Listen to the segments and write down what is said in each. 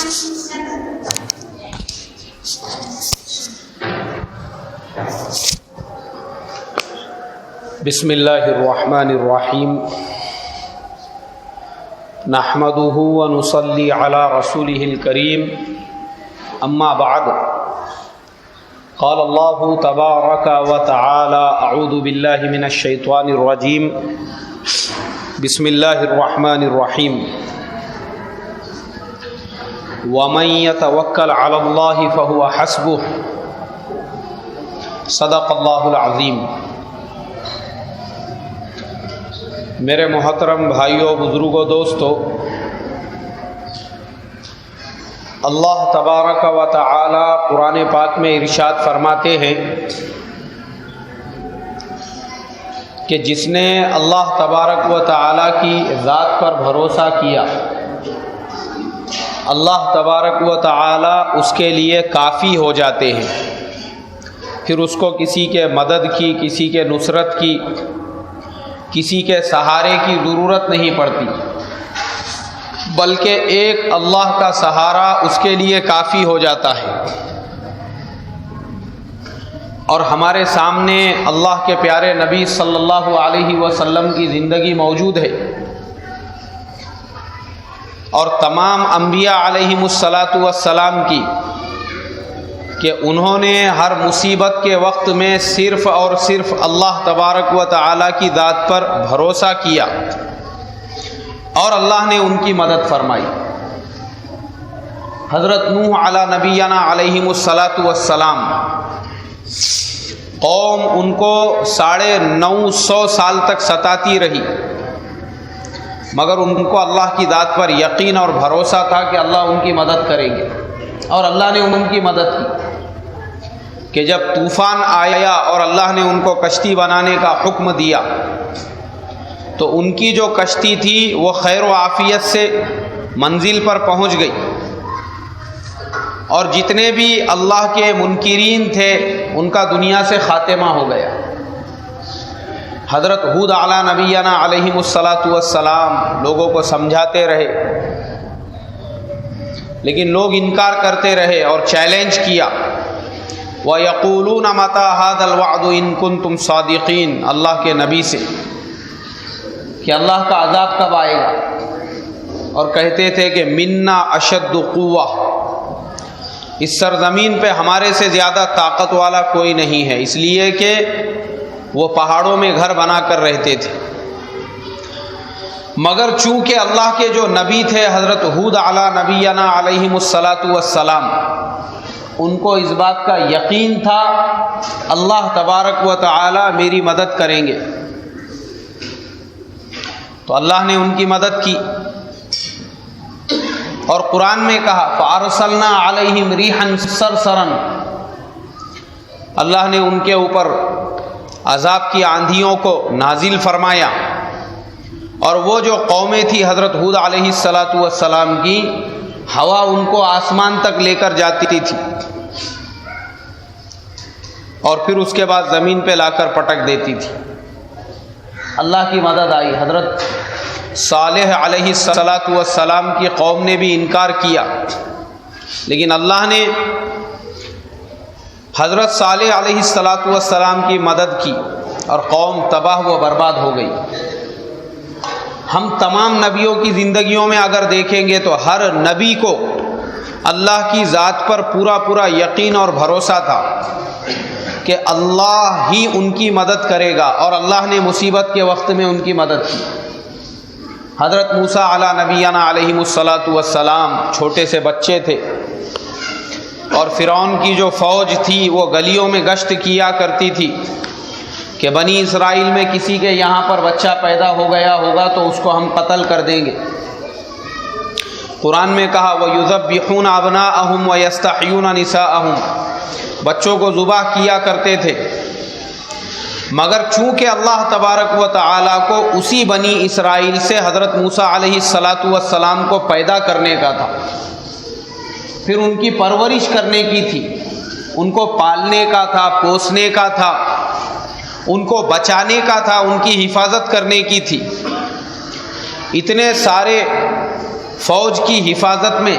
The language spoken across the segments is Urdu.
بسم اللہ الرحمن الرحیم نحمده ونصلی علی رسوله الکریم اما بعد قال اللہ تبارک وتعالی اعوذ باللہ من الشیطان الرجیم بسم اللہ الرحمن الرحیم ومن يتوکل علی اللہ فهو حسبه صدق اللہ العظیم۔ میرے محترم بھائیوں، بزرگوں، دوستوں، اللہ تبارک و تعالی قرآن پاک میں ارشاد فرماتے ہیں کہ جس نے اللہ تبارک و تعالی کی ذات پر بھروسہ کیا، اللہ تبارک و تعالی اس کے لیے کافی ہو جاتے ہیں، پھر اس کو کسی کے مدد کی، کسی کے نصرت کی، کسی کے سہارے کی ضرورت نہیں پڑتی، بلکہ ایک اللہ کا سہارا اس کے لیے کافی ہو جاتا ہے۔ اور ہمارے سامنے اللہ کے پیارے نبی صلی اللہ علیہ وسلم کی زندگی موجود ہے، اور تمام انبیاء علیہم الصلاۃ کی، کہ انہوں نے ہر مصیبت کے وقت میں صرف اور صرف اللہ تبارک و تعالی کی ذات پر بھروسہ کیا، اور اللہ نے ان کی مدد فرمائی۔ حضرت نوح علی نبینا علیہم السلام، قوم ان کو 950 سال تک ستاتی رہی، مگر ان کو اللہ کی ذات پر یقین اور بھروسہ تھا کہ اللہ ان کی مدد کریں گے، اور اللہ نے ان کی مدد کی کہ جب طوفان آیا اور اللہ نے ان کو کشتی بنانے کا حکم دیا تو ان کی جو کشتی تھی وہ خیر و عافیت سے منزل پر پہنچ گئی، اور جتنے بھی اللہ کے منکرین تھے ان کا دنیا سے خاتمہ ہو گیا۔ حضرت ہود علی نبینا علیہم السلام لوگوں کو سمجھاتے رہے، لیکن لوگ انکار کرتے رہے اور چیلنج کیا۔ وَيَقُولُونَ مَتَى هَذَا الْوَعْدُ إِن كُنتُمْ صَادِقِينَ، اللہ کے نبی سے کہ اللہ کا عذاب کب آئے گا، اور کہتے تھے کہ منا اشد قوہ، اس سرزمین پہ ہمارے سے زیادہ طاقت والا کوئی نہیں ہے، اس لیے کہ وہ پہاڑوں میں گھر بنا کر رہتے تھے۔ مگر چونکہ اللہ کے جو نبی تھے حضرت ہود علی نبینا علیہم السلام، ان کو اس بات کا یقین تھا اللہ تبارک و تعالی میری مدد کریں گے، تو اللہ نے ان کی مدد کی، اور قرآن میں کہا فَأَرْسَلْنَا عَلَيْهِمْ رِيحًا صَرْصَرًا، اللہ نے ان کے اوپر عذاب کی آندھیوں کو نازل فرمایا، اور وہ جو قومیں تھی حضرت ہود علیہ السلام کی، ہوا ان کو آسمان تک لے کر جاتی تھی، اور پھر اس کے بعد زمین پہ لا کر پٹک دیتی تھی۔ اللہ کی مدد آئی۔ حضرت صالح علیہ السلام کی قوم نے بھی انکار کیا، لیکن اللہ نے حضرت صالح علیہ السلام کی مدد کی، اور قوم تباہ و برباد ہو گئی۔ ہم تمام نبیوں کی زندگیوں میں اگر دیکھیں گے تو ہر نبی کو اللہ کی ذات پر پورا یقین اور بھروسہ تھا کہ اللہ ہی ان کی مدد کرے گا، اور اللہ نے مصیبت کے وقت میں ان کی مدد کی۔ حضرت موسیٰ علی نبینا علیہم السلام چھوٹے سے بچے تھے، اور فرعون کی جو فوج تھی وہ گلیوں میں گشت کیا کرتی تھی کہ بنی اسرائیل میں کسی کے یہاں پر بچہ پیدا ہو گیا ہوگا تو اس کو ہم قتل کر دیں گے۔ قرآن میں کہا وَيُذَبِّحُونَ أَبْنَاءَهُمْ وَيَسْتَحْيُونَ نِسَاءَهُمْ، بچوں کو ذبح کیا کرتے تھے، مگر چونکہ اللہ تبارک و تعالیٰ کو اسی بنی اسرائیل سے حضرت موسیٰ علیہ السلام کو پیدا کرنے کا تھا، پھر ان کی پرورش کرنے کی تھی، ان کو پالنے کا تھا، پوسنے کا تھا، ان کو بچانے کا تھا، ان کی حفاظت کرنے کی تھی۔ اتنے سارے فوج کی حفاظت میں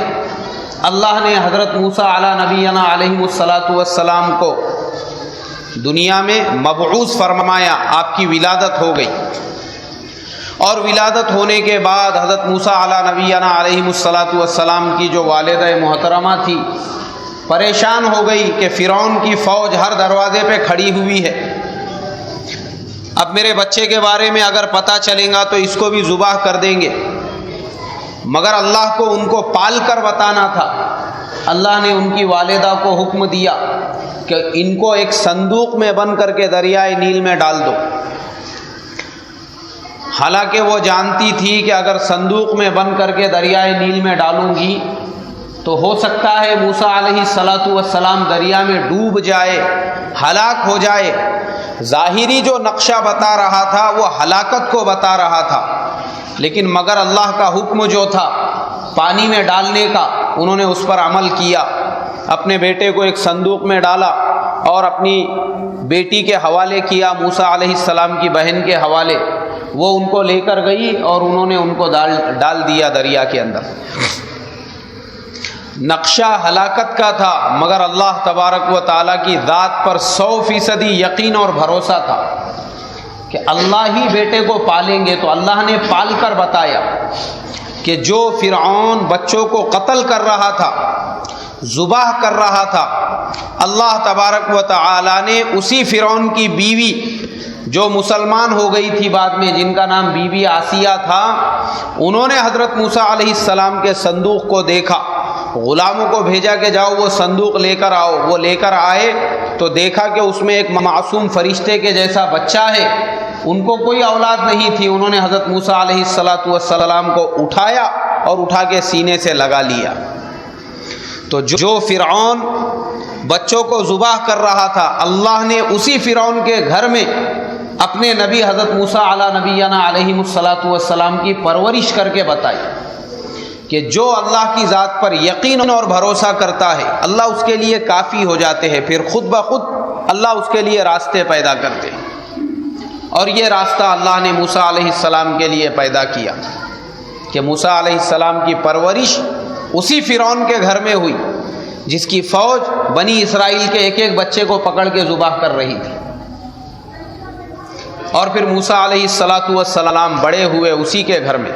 اللہ نے حضرت موسیٰ علی نبینا علیہ الصلاۃ والسلام کو دنیا میں مبعوث فرمایا، آپ کی ولادت ہو گئی، اور ولادت ہونے کے بعد حضرت موسیٰ علی نبینا علیہ الصلاۃ والسلام کی جو والدہ محترمہ تھی پریشان ہو گئی کہ فرعون کی فوج ہر دروازے پہ کھڑی ہوئی ہے، اب میرے بچے کے بارے میں اگر پتہ چلے گا تو اس کو بھی ذبح کر دیں گے، مگر اللہ کو ان کو پال کر بتانا تھا۔ اللہ نے ان کی والدہ کو حکم دیا کہ ان کو ایک صندوق میں بند کر کے دریائے نیل میں ڈال دو، حالانکہ وہ جانتی تھی کہ اگر صندوق میں بند کر کے دریائے نیل میں ڈالوں گی تو ہو سکتا ہے موسیٰ علیہ الصلاۃ والسلام دریا میں ڈوب جائے، ہلاک ہو جائے۔ ظاہری جو نقشہ بتا رہا تھا وہ ہلاکت کو بتا رہا تھا، لیکن مگر اللہ کا حکم جو تھا پانی میں ڈالنے کا، انہوں نے اس پر عمل کیا، اپنے بیٹے کو ایک صندوق میں ڈالا اور اپنی بیٹی کے حوالے کیا، موسیٰ علیہ السلام کی بہن کے حوالے، وہ ان کو لے کر گئی اور انہوں نے ان کو ڈال دیا دریا کے اندر۔ نقشہ ہلاکت کا تھا، مگر اللہ تبارک و تعالیٰ کی ذات پر 100% یقین اور بھروسہ تھا کہ اللہ ہی بیٹے کو پالیں گے، تو اللہ نے پال کر بتایا کہ جو فرعون بچوں کو قتل کر رہا تھا، ذبح کر رہا تھا، اللہ تبارک و تعالیٰ نے اسی فرعون کی بیوی جو مسلمان ہو گئی تھی بعد میں، جن کا نام بی بی آسیہ تھا، انہوں نے حضرت موسیٰ علیہ السلام کے صندوق کو دیکھا، غلاموں کو بھیجا کہ جاؤ وہ صندوق لے کر آؤ، وہ لے کر آئے تو دیکھا کہ اس میں ایک معصوم فرشتے کے جیسا بچہ ہے، ان کو کوئی اولاد نہیں تھی، انہوں نے حضرت موسیٰ علیہ الصلاۃ والسلام کو اٹھایا اور اٹھا کے سینے سے لگا لیا۔ تو جو فرعون بچوں کو ذبح کر رہا تھا، اللہ نے اسی فرعون کے گھر میں اپنے نبی حضرت موسیٰ علی نبینا علیہ الصلاۃ والسلام کی پرورش کر کے بتائی کہ جو اللہ کی ذات پر یقین اور بھروسہ کرتا ہے اللہ اس کے لیے کافی ہو جاتے ہیں، پھر خود بخود اللہ اس کے لیے راستے پیدا کرتے ہیں، اور یہ راستہ اللہ نے موسیٰ علیہ السلام کے لیے پیدا کیا کہ موسیٰ علیہ السلام کی پرورش اسی فرعون کے گھر میں ہوئی جس کی فوج بنی اسرائیل کے ایک ایک بچے کو پکڑ کے ذبح کر رہی تھی، اور پھر موسیٰ علیہ السلام بڑے ہوئے اسی کے گھر میں۔